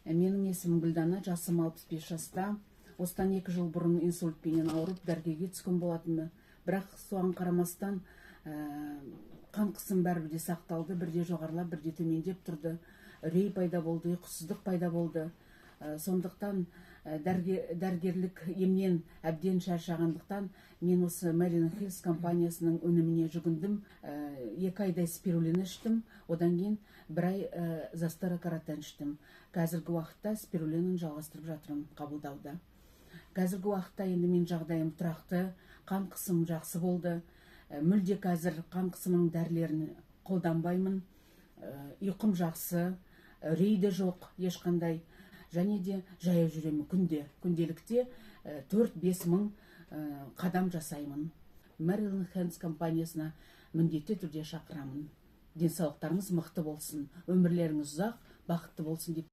Менің есімім Гүлдана, жасым 65 жаста. Осыдан 2 жыл бұрын инсультпенен ауырып дәрігерге түскен болатынмын. Бірақ соған қарамастан қан қысым бәрібір де сақталды, бірде жоғарылап, бірде төмендеп тұрды. Үрей пайда болды, ұйқысыздық пайда болды. Сондықтан дәрігерлік емнен әбден шаршағандықтан мен осы Marine Health компаниясының өніміне жүгіндім. 2 айдай спирулин іштім, одан кейін 1 ай Застера каратен іштім. Қазіргі уақытта спирулинін жалғастырып жатырмын қабылдауда. Қазіргі уақытта енді мен жағдайым тұрақты, қан қысым жақсы болды. Мүлде қазір қан қысымының дәрілерін қолданбаймын. Ұйқым жақсы, үрей де жоқ ешқандай. Және де жаяу жүремін күнделікте 4-5 мың қадам жасаймын. Marine Health компаниясына міндетті түрде шақырамын. Денсаулықтарыңыз мықты болсын, өмірлеріңіз ұзақ, бақытты болсын деп